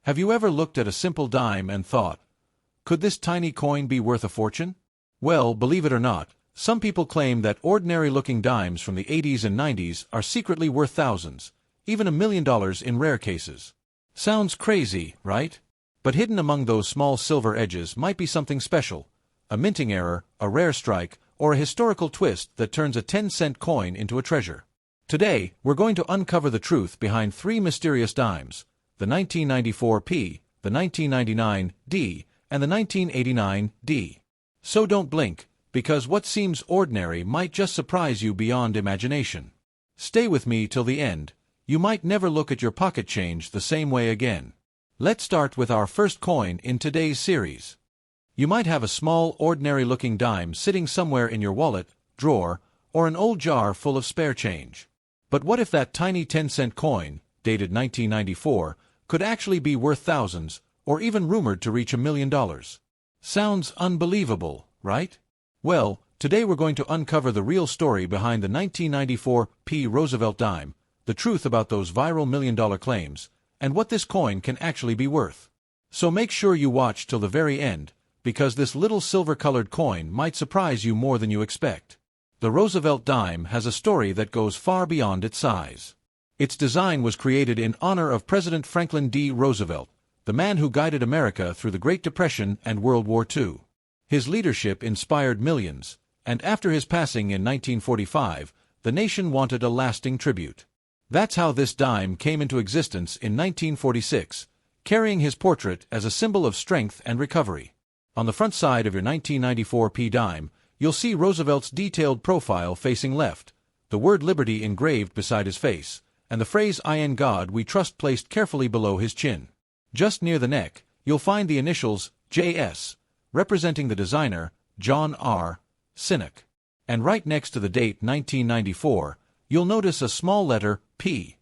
Have you ever looked at a simple dime and thought, could this tiny coin be worth a fortune? Well, believe it or not, some people claim that ordinary-looking dimes from the 80s and 90s are secretly worth thousands, even $1 million in rare cases. Sounds crazy, right? But hidden among those small silver edges might be something special, a minting error, a rare strike, or a historical twist that turns a 10-cent coin into a treasure. Today, we're going to uncover the truth behind three mysterious dimes, the 1994 P, the 1999 D, and the 1989 D. So don't blink, because what seems ordinary might just surprise you beyond imagination. Stay with me till the end. You might never look at your pocket change the same way again. Let's start with our first coin in today's series. You might have a small, ordinary-looking dime sitting somewhere in your wallet, drawer, or an old jar full of spare change. But what if that tiny 10-cent coin, dated 1994, could actually be worth thousands, or even rumored to reach $1 million? Sounds unbelievable, right? Well, today we're going to uncover the real story behind the 1994 P. Roosevelt dime, the truth about those viral $1 million claims, and what this coin can actually be worth. So make sure you watch till the very end, because this little silver-colored coin might surprise you more than you expect. The Roosevelt dime has a story that goes far beyond its size. Its design was created in honor of President Franklin D. Roosevelt, the man who guided America through the Great Depression and World War II. His leadership inspired millions, and after his passing in 1945, the nation wanted a lasting tribute. That's how this dime came into existence in 1946, carrying his portrait as a symbol of strength and recovery. On the front side of your 1994 P dime, you'll see Roosevelt's detailed profile facing left, the word Liberty engraved beside his face, and the phrase "In God We Trust" placed carefully below his chin. Just near the neck, you'll find the initials J.S., representing the designer, John R. Sinek. And right next to the date 1994, you'll notice a small letter P.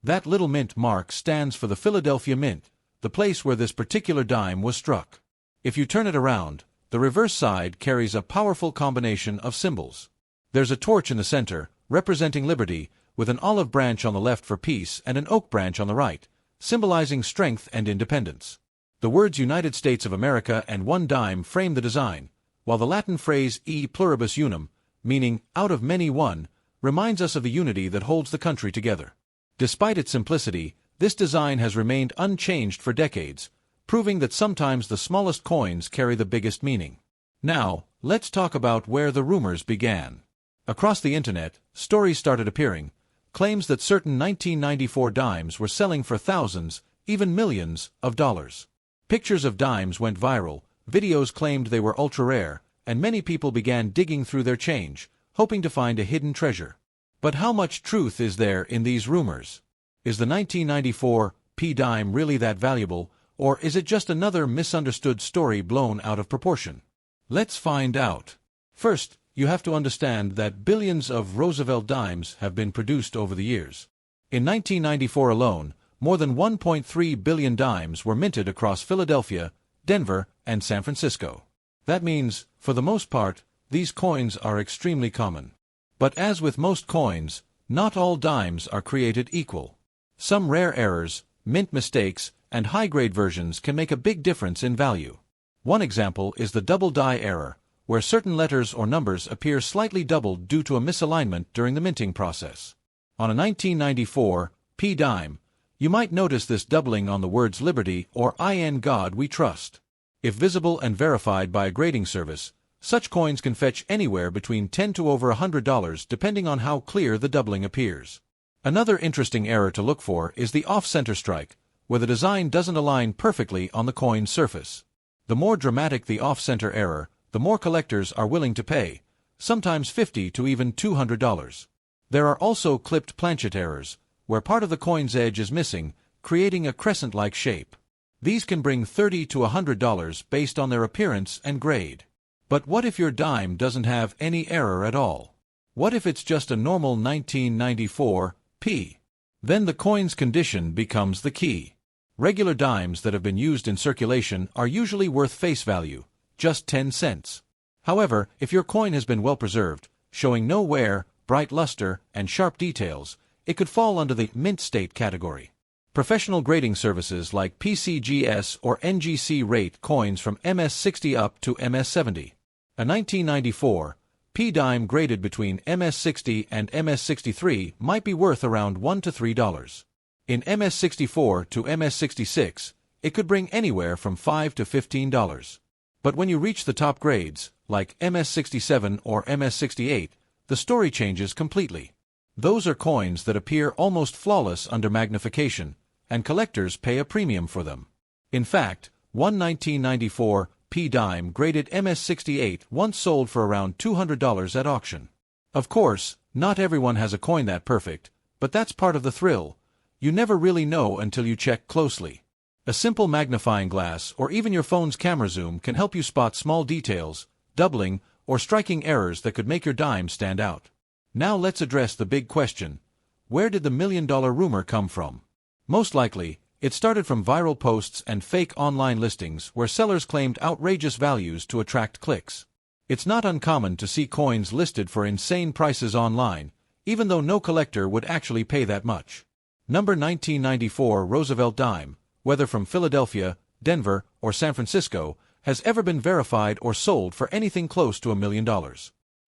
That little mint mark stands for the Philadelphia Mint, the place where this particular dime was struck. If you turn it around, the reverse side carries a powerful combination of symbols. There's a torch in the center, representing liberty, with an olive branch on the left for peace and an oak branch on the right, symbolizing strength and independence. The words United States of America and one dime frame the design, while the Latin phrase e pluribus unum, meaning out of many one, reminds us of the unity that holds the country together. Despite its simplicity, this design has remained unchanged for decades, proving that sometimes the smallest coins carry the biggest meaning. Now, let's talk about where the rumors began. Across the internet, stories started appearing, claims that certain 1994 dimes were selling for thousands, even millions, of dollars. Pictures of dimes went viral, videos claimed they were ultra-rare, and many people began digging through their change, hoping to find a hidden treasure. But how much truth is there in these rumors? Is the 1994 P dime really that valuable, or is it just another misunderstood story blown out of proportion? Let's find out. First, you have to understand that billions of Roosevelt dimes have been produced over the years. In 1994 alone, more than 1.3 billion dimes were minted across Philadelphia, Denver, and San Francisco. That means, for the most part, these coins are extremely common. But as with most coins, not all dimes are created equal. Some rare errors, mint mistakes, and high-grade versions can make a big difference in value. One example is the double die error, where certain letters or numbers appear slightly doubled due to a misalignment during the minting process. On a 1994 P dime, you might notice this doubling on the words Liberty or In God We Trust. If visible and verified by a grading service, such coins can fetch anywhere between $10 to over $100 depending on how clear the doubling appears. Another interesting error to look for is the off-center strike, where the design doesn't align perfectly on the coin's surface. The more dramatic the off-center error, the more collectors are willing to pay, sometimes $50 to even $200. There are also clipped planchet errors, where part of the coin's edge is missing, creating a crescent-like shape. These can bring $30 to $100 based on their appearance and grade. But what if your dime doesn't have any error at all? What if it's just a normal 1994 P? Then the coin's condition becomes the key. Regular dimes that have been used in circulation are usually worth face value, just 10 cents. However, if your coin has been well preserved, showing no wear, bright luster, and sharp details, it could fall under the mint state category. Professional grading services like PCGS or NGC rate coins from MS60 up to MS70. A 1994 P-dime graded between MS60 and MS63 might be worth around $1 to $3. In MS64 to MS66, it could bring anywhere from $5 to $15. But when you reach the top grades, like MS67 or MS68, the story changes completely. Those are coins that appear almost flawless under magnification, and collectors pay a premium for them. In fact, one 1994 P-dime graded MS68 once sold for around $200 at auction. Of course, not everyone has a coin that perfect, but that's part of the thrill. You never really know until you check closely. A simple magnifying glass or even your phone's camera zoom can help you spot small details, doubling, or striking errors that could make your dime stand out. Now let's address the big question. Where did the million-dollar rumor come from? Most likely, it started from viral posts and fake online listings where sellers claimed outrageous values to attract clicks. It's not uncommon to see coins listed for insane prices online, even though no collector would actually pay that much. Number 1994 Roosevelt dime, whether from Philadelphia, Denver, or San Francisco, has ever been verified or sold for anything close to $1 million.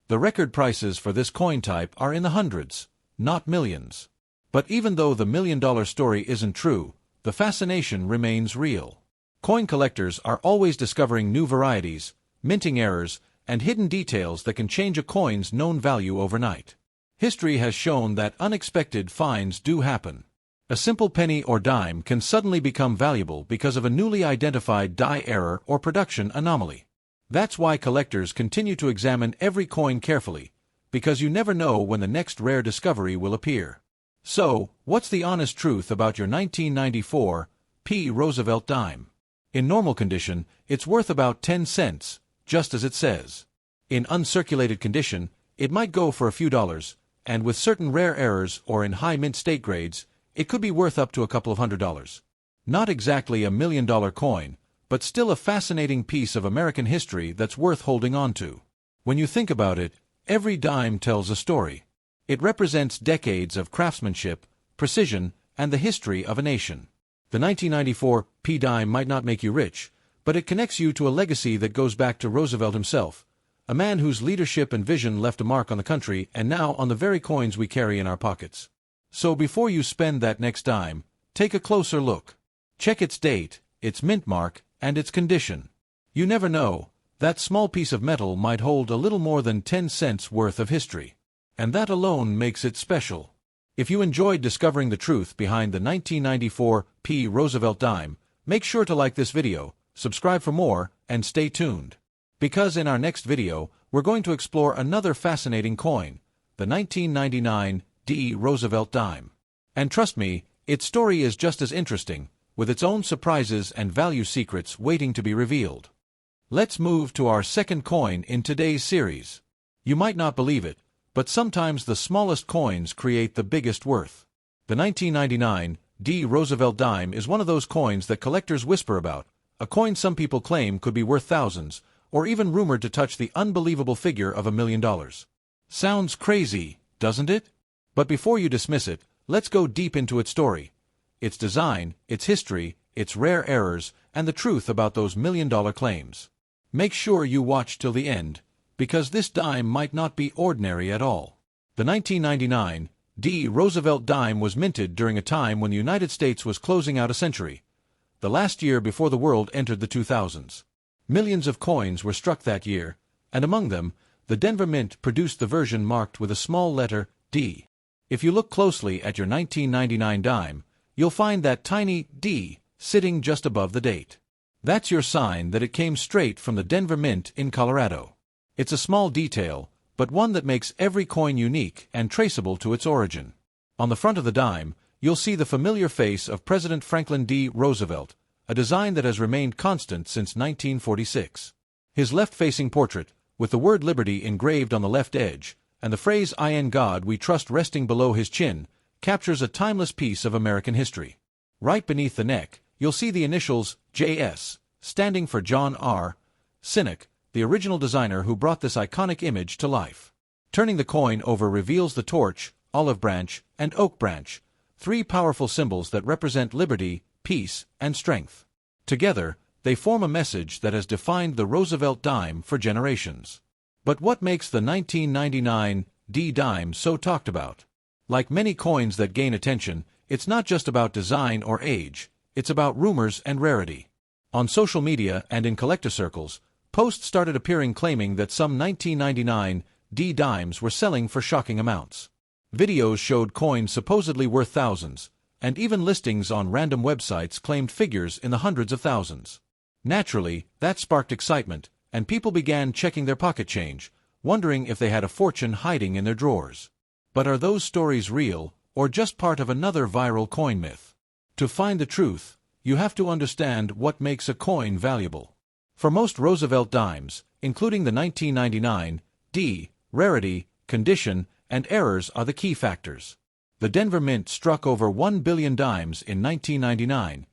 The record prices for this coin type are in the hundreds, not millions. But even though the million-dollar story isn't true, the fascination remains real. Coin collectors are always discovering new varieties, minting errors, and hidden details that can change a coin's known value overnight. History has shown that unexpected finds do happen. A simple penny or dime can suddenly become valuable because of a newly identified die error or production anomaly. That's why collectors continue to examine every coin carefully, because you never know when the next rare discovery will appear. So, what's the honest truth about your 1994 P. Roosevelt dime? In normal condition, it's worth about 10 cents, just as it says. In uncirculated condition, it might go for a few dollars, and with certain rare errors or in high mint state grades, it could be worth up to a couple of $100s. Not exactly a million-dollar coin, but still a fascinating piece of American history that's worth holding on to. When you think about it, every dime tells a story. It represents decades of craftsmanship, precision, and the history of a nation. The 1994 P-dime might not make you rich, but it connects you to a legacy that goes back to Roosevelt himself, a man whose leadership and vision left a mark on the country and now on the very coins we carry in our pockets. So before you spend that next dime, take a closer look. Check its date, its mint mark, and its condition. You never know, that small piece of metal might hold a little more than 10 cents worth of history. And that alone makes it special. If you enjoyed discovering the truth behind the 1994 P. Roosevelt dime, make sure to like this video, subscribe for more, and stay tuned. Because in our next video, we're going to explore another fascinating coin, the 1999 D. Roosevelt dime. And trust me, its story is just as interesting, with its own surprises and value secrets waiting to be revealed. Let's move to our second coin in today's series. You might not believe it, but sometimes the smallest coins create the biggest worth. The 1999 D. Roosevelt dime is one of those coins that collectors whisper about, a coin some people claim could be worth thousands, or even rumored to touch the unbelievable figure of $1 million. Sounds crazy, doesn't it? But before you dismiss it, let's go deep into its story, its design, its history, its rare errors, and the truth about those million-dollar claims. Make sure you watch till the end, because this dime might not be ordinary at all. The 1999 D. Roosevelt dime was minted during a time when the United States was closing out a century, the last year before the world entered the 2000s. Millions of coins were struck that year, and among them, the Denver Mint produced the version marked with a small letter D. If you look closely at your 1999 dime, you'll find that tiny D sitting just above the date. That's your sign that it came straight from the Denver Mint in Colorado. It's a small detail, but one that makes every coin unique and traceable to its origin. On the front of the dime, you'll see the familiar face of President Franklin D. Roosevelt, a design that has remained constant since 1946. His left-facing portrait, with the word Liberty engraved on the left edge, and the phrase "In God We Trust" resting below his chin, captures a timeless piece of American history. Right beneath the neck, you'll see the initials J.S., standing for John R. Sinek, the original designer who brought this iconic image to life. Turning the coin over reveals the torch, olive branch, and oak branch, three powerful symbols that represent liberty, peace, and strength. Together, they form a message that has defined the Roosevelt dime for generations. But what makes the 1999 D-dime so talked about? Like many coins that gain attention, it's not just about design or age, it's about rumors and rarity. On social media and in collector circles, posts started appearing claiming that some 1999 D-dimes were selling for shocking amounts. Videos showed coins supposedly worth thousands, and even listings on random websites claimed figures in the hundreds of thousands. Naturally, that sparked excitement, and people began checking their pocket change, wondering if they had a fortune hiding in their drawers. But are those stories real, or just part of another viral coin myth? To find the truth, you have to understand what makes a coin valuable. For most Roosevelt dimes, including the 1999 D, rarity, condition, and errors are the key factors. The Denver Mint struck over 1 billion dimes in 1999.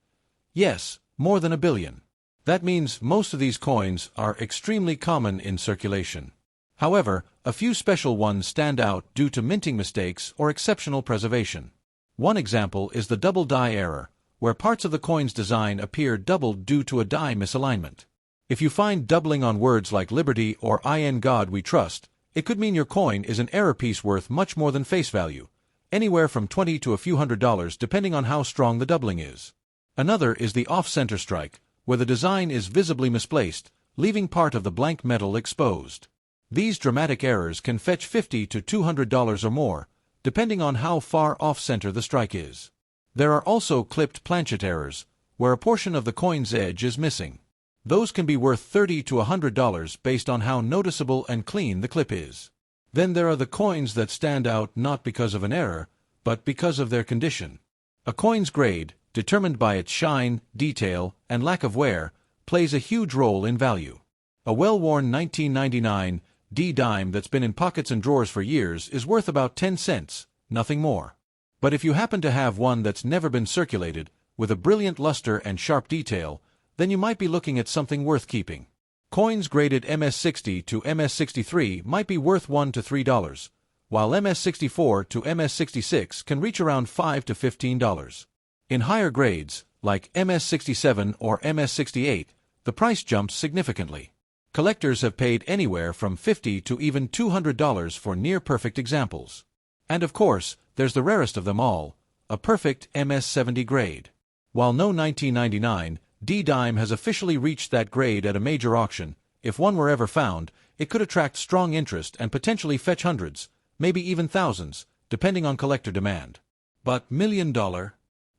Yes, more than a billion. That means most of these coins are extremely common in circulation. However, a few special ones stand out due to minting mistakes or exceptional preservation. One example is the double die error, where parts of the coin's design appear doubled due to a die misalignment. If you find doubling on words like liberty or in God we trust, it could mean your coin is an error piece worth much more than face value, anywhere from $20 to a few $100s depending on how strong the doubling is. Another is the off-center strike, where the design is visibly misplaced, leaving part of the blank metal exposed. These dramatic errors can fetch $50 to $200 or more, depending on how far off-center the strike is. There are also clipped planchet errors, where a portion of the coin's edge is missing. Those can be worth $30 to $100 based on how noticeable and clean the clip is. Then there are the coins that stand out not because of an error, but because of their condition. A coin's grade, determined by its shine, detail, and lack of wear, plays a huge role in value. A well-worn 1999 D-dime that's been in pockets and drawers for years is worth about 10 cents, nothing more. But if you happen to have one that's never been circulated, with a brilliant luster and sharp detail, then you might be looking at something worth keeping. Coins graded MS60 to MS63 might be worth $1 to $3, while MS64 to MS66 can reach around $5 to $15. In higher grades, like MS67 or MS68, the price jumps significantly. Collectors have paid anywhere from $50 to even $200 for near-perfect examples. And of course, there's the rarest of them all, a perfect MS70 grade. While no 1999 D-dime has officially reached that grade at a major auction, if one were ever found, it could attract strong interest and potentially fetch hundreds, maybe even thousands, depending on collector demand. But $1 million?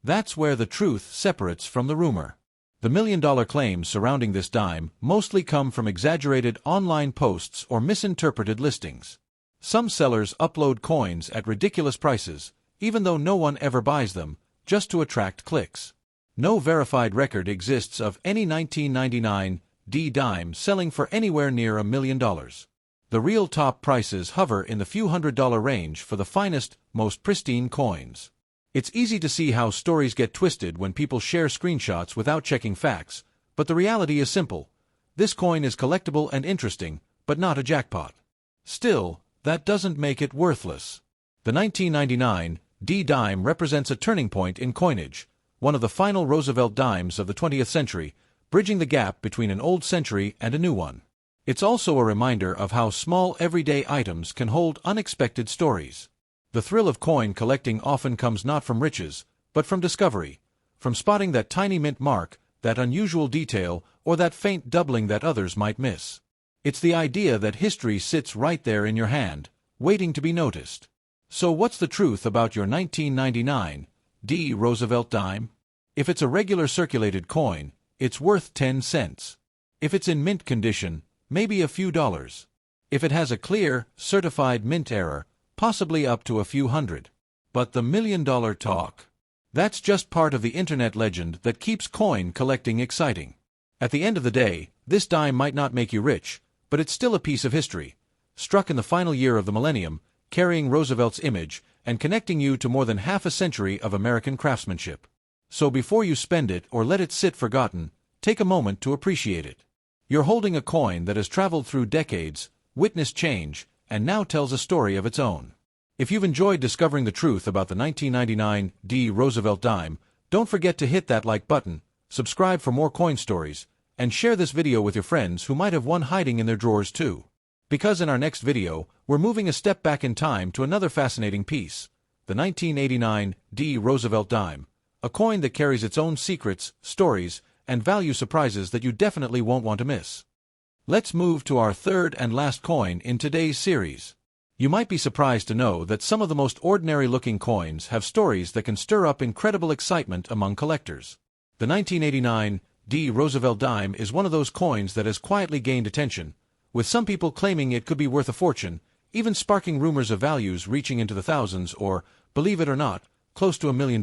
That's where the truth separates from the rumor. The $1 million claims surrounding this dime mostly come from exaggerated online posts or misinterpreted listings. Some sellers upload coins at ridiculous prices, even though no one ever buys them, just to attract clicks. No verified record exists of any 1999 D-dime selling for anywhere near $1 million. The real top prices hover in the few $100 range for the finest, most pristine coins. It's easy to see how stories get twisted when people share screenshots without checking facts, but the reality is simple. This coin is collectible and interesting, but not a jackpot. Still, that doesn't make it worthless. The 1999 D-dime represents a turning point in coinage, one of the final Roosevelt dimes of the 20th century, bridging the gap between an old century and a new one. It's also a reminder of how small everyday items can hold unexpected stories. The thrill of coin collecting often comes not from riches, but from discovery, from spotting that tiny mint mark, that unusual detail, or that faint doubling that others might miss. It's the idea that history sits right there in your hand, waiting to be noticed. So what's the truth about your 1999 D Roosevelt dime? If it's a regular circulated coin, it's worth 10 cents. If it's in mint condition, maybe a few dollars. If it has a clear, certified mint error, possibly up to a few hundred. But the $1 million talk? That's just part of the internet legend that keeps coin collecting exciting. At the end of the day, this dime might not make you rich, but it's still a piece of history, struck in the final year of the millennium, carrying Roosevelt's image, and connecting you to more than half a century of American craftsmanship. So before you spend it or let it sit forgotten, take a moment to appreciate it. You're holding a coin that has traveled through decades, witnessed change, and now tells a story of its own. If you've enjoyed discovering the truth about the 1999 D. Roosevelt dime, don't forget to hit that like button, subscribe for more coin stories, and share this video with your friends who might have one hiding in their drawers too. Because in our next video, we're moving a step back in time to another fascinating piece, the 1989 D. Roosevelt dime, a coin that carries its own secrets, stories, and value surprises that you definitely won't want to miss. Let's move to our third and last coin in today's series. You might be surprised to know that some of the most ordinary-looking coins have stories that can stir up incredible excitement among collectors. The 1989 D. Roosevelt dime is one of those coins that has quietly gained attention, with some people claiming it could be worth a fortune, even sparking rumors of values reaching into the thousands or, believe it or not, close to $1 million.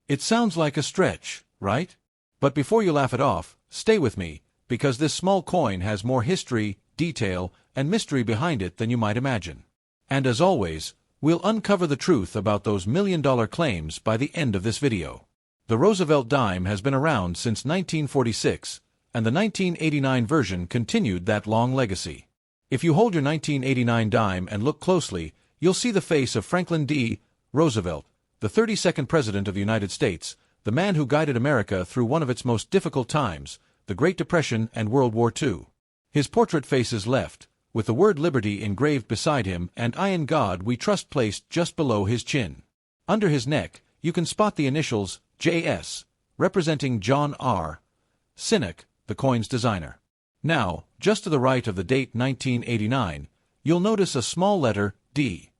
It sounds like a stretch, right? But before you laugh it off, stay with me, because this small coin has more history, detail, and mystery behind it than you might imagine. And as always, we'll uncover the truth about those million-dollar claims by the end of this video. The Roosevelt dime has been around since 1946, and the 1989 version continued that long legacy. If you hold your 1989 dime and look closely, you'll see the face of Franklin D. Roosevelt, the 32nd President of the United States, the man who guided America through one of its most difficult times, the Great Depression and World War II. His portrait faces left, with the word Liberty engraved beside him and I in God We Trust placed just below his chin. Under his neck, you can spot the initials J.S., representing John R. Sinek, the coin's designer. Now, just to the right of the date 1989, you'll notice a small letter D.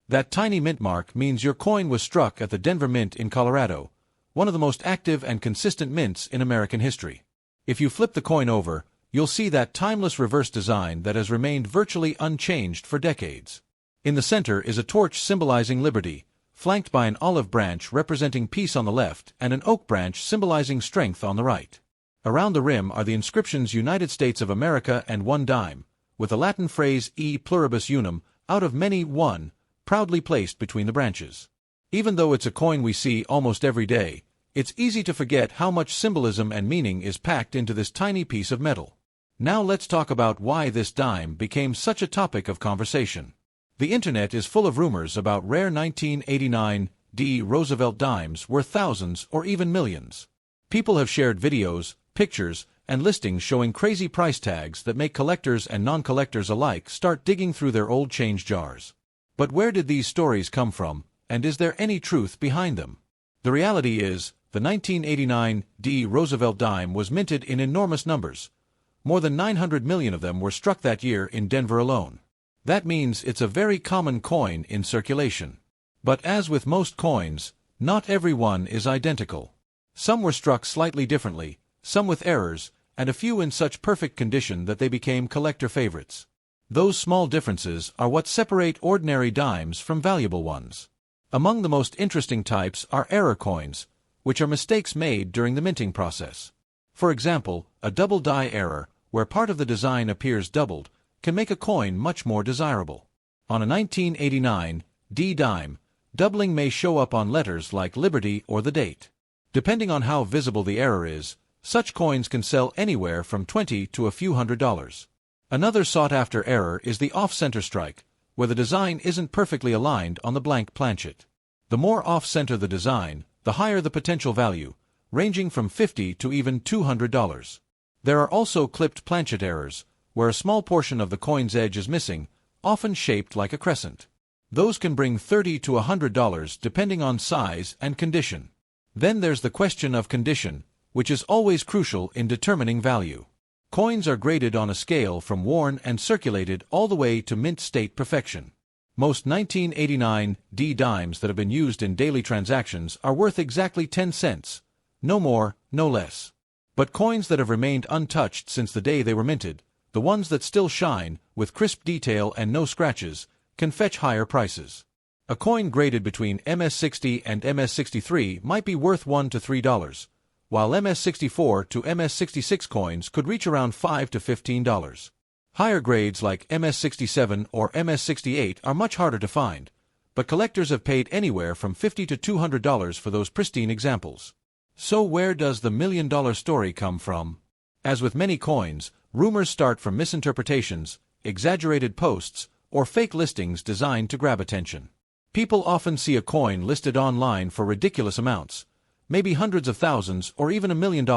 That tiny mint mark means your coin was struck at the Denver Mint in Colorado, one of the most active and consistent mints in American history. If you flip the coin over, you'll see that timeless reverse design that has remained virtually unchanged for decades. In the center is a torch symbolizing liberty, flanked by an olive branch representing peace on the left and an oak branch symbolizing strength on the right. Around the rim are the inscriptions United States of America and one dime, with the Latin phrase E pluribus unum, out of many one, proudly placed between the branches. Even though it's a coin we see almost every day, it's easy to forget how much symbolism and meaning is packed into this tiny piece of metal. Now let's talk about why this dime became such a topic of conversation. The internet is full of rumors about rare 1989 D. Roosevelt dimes worth thousands or even millions. People have shared videos, pictures, and listings showing crazy price tags that make collectors and non-collectors alike start digging through their old change jars. But where did these stories come from, and is there any truth behind them? The reality is, the 1989 D. Roosevelt dime was minted in enormous numbers. More than 900 million of them were struck that year in Denver alone. That means it's a very common coin in circulation. But as with most coins, not every one is identical. Some were struck slightly differently, some with errors, and a few in such perfect condition that they became collector favorites. Those small differences are what separate ordinary dimes from valuable ones. Among the most interesting types are error coins, which are mistakes made during the minting process. For example, a double die error, where part of the design appears doubled, can make a coin much more desirable. On a 1989 D dime, doubling may show up on letters like Liberty or the date. Depending on how visible the error is, such coins can sell anywhere from $20 to a few $100s. Another sought-after error is the off-center strike, where the design isn't perfectly aligned on the blank planchet. The more off-center the design, the higher the potential value, ranging from $50 to even $200. There are also clipped planchet errors, where a small portion of the coin's edge is missing, often shaped like a crescent. Those can bring $30 to $100 depending on size and condition. Then there's the question of condition, which is always crucial in determining value. Coins are graded on a scale from worn and circulated all the way to mint state perfection. Most 1989 D dimes that have been used in daily transactions are worth exactly 10 cents, no more, no less. But coins that have remained untouched since the day they were minted, the ones that still shine, with crisp detail and no scratches, can fetch higher prices. A coin graded between MS-60 and MS-63 might be worth $1 to $3, while MS-64 to MS-66 coins could reach around $5 to $15. Higher grades like MS-67 or MS-68 are much harder to find, but collectors have paid anywhere from $50 to $200 for those pristine examples. So where does the million-dollar story come from? As with many coins, rumors start from misinterpretations, exaggerated posts, or fake listings designed to grab attention. People often see a coin listed online for ridiculous amounts, maybe hundreds of thousands or even $1 million,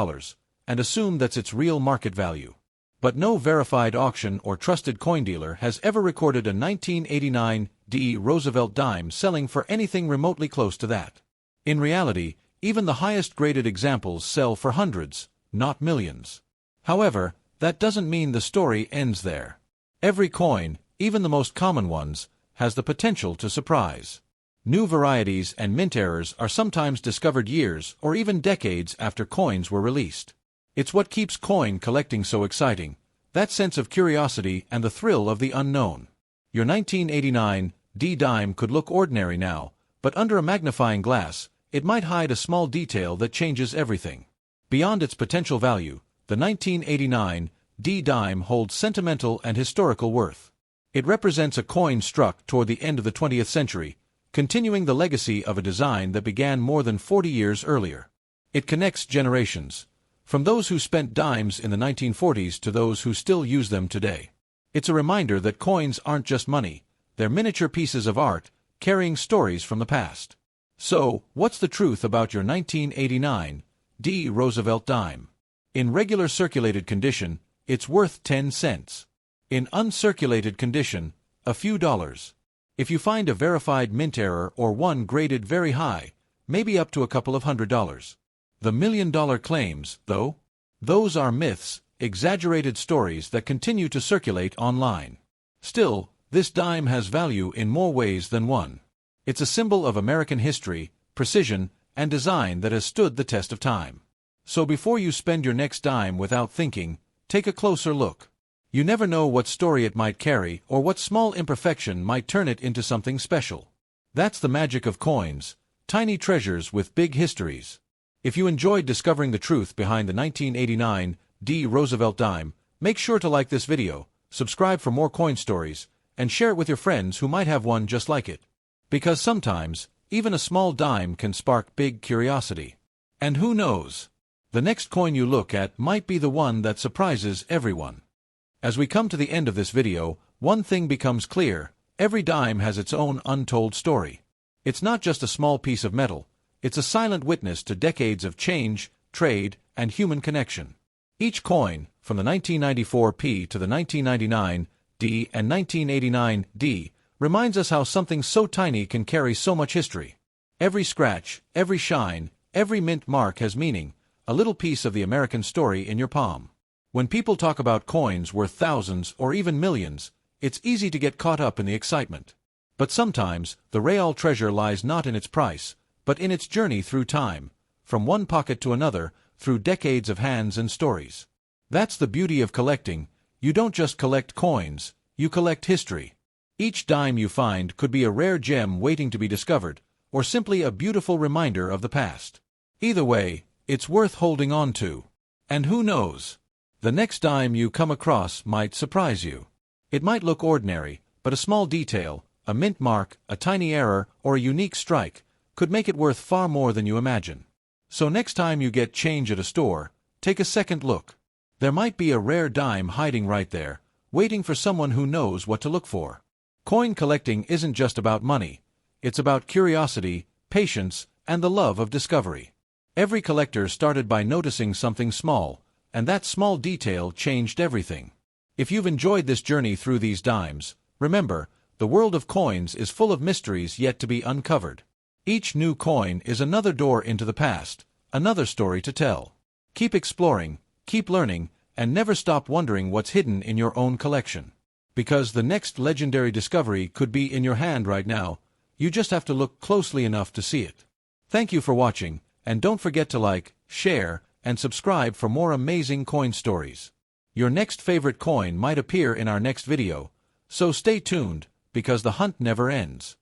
and assume that's its real market value. But no verified auction or trusted coin dealer has ever recorded a 1989 D. Roosevelt dime selling for anything remotely close to that. In reality, even the highest graded examples sell for hundreds, not millions. However, that doesn't mean the story ends there. Every coin, even the most common ones, has the potential to surprise. New varieties and mint errors are sometimes discovered years or even decades after coins were released. It's what keeps coin collecting so exciting, that sense of curiosity and the thrill of the unknown. Your 1989 D dime could look ordinary now, but under a magnifying glass, it might hide a small detail that changes everything. Beyond its potential value, the 1989 D dime holds sentimental and historical worth. It represents a coin struck toward the end of the 20th century, continuing the legacy of a design that began more than 40 years earlier. It connects generations, from those who spent dimes in the 1940s to those who still use them today. It's a reminder that coins aren't just money, they're miniature pieces of art, carrying stories from the past. So, what's the truth about your 1989 D. Roosevelt dime? In regular circulated condition, it's worth 10 cents. In uncirculated condition, a few dollars. If you find a verified mint error or one graded very high, maybe up to a couple of $100s. The $1 million claims, though? Those are myths, exaggerated stories that continue to circulate online. Still, this dime has value in more ways than one. It's a symbol of American history, precision, and design that has stood the test of time. So before you spend your next dime without thinking, take a closer look. You never know what story it might carry or what small imperfection might turn it into something special. That's the magic of coins, tiny treasures with big histories. If you enjoyed discovering the truth behind the 1989 D. Roosevelt dime, make sure to like this video, subscribe for more coin stories, and share it with your friends who might have one just like it. Because sometimes, even a small dime can spark big curiosity. And who knows? The next coin you look at might be the one that surprises everyone. As we come to the end of this video, one thing becomes clear: every dime has its own untold story. It's not just a small piece of metal, it's a silent witness to decades of change, trade, and human connection. Each coin, from the 1994 P to the 1999 D and 1989 D, reminds us how something so tiny can carry so much history. Every scratch, every shine, every mint mark has meaning, a little piece of the American story in your palm. When people talk about coins worth thousands or even millions, it's easy to get caught up in the excitement. But sometimes, the real treasure lies not in its price, but in its journey through time, from one pocket to another, through decades of hands and stories. That's the beauty of collecting. You don't just collect coins, you collect history. Each dime you find could be a rare gem waiting to be discovered, or simply a beautiful reminder of the past. Either way, it's worth holding on to. And who knows? The next dime you come across might surprise you. It might look ordinary, but a small detail, a mint mark, a tiny error, or a unique strike, could make it worth far more than you imagine. So next time you get change at a store, take a second look. There might be a rare dime hiding right there, waiting for someone who knows what to look for. Coin collecting isn't just about money. It's about curiosity, patience, and the love of discovery. Every collector started by noticing something small, and that small detail changed everything. If you've enjoyed this journey through these dimes, remember, the world of coins is full of mysteries yet to be uncovered. Each new coin is another door into the past, another story to tell. Keep exploring, keep learning, and never stop wondering what's hidden in your own collection. Because the next legendary discovery could be in your hand right now, you just have to look closely enough to see it. Thank you for watching, and don't forget to like, share, and subscribe for more amazing coin stories. Your next favorite coin might appear in our next video, so stay tuned, because the hunt never ends.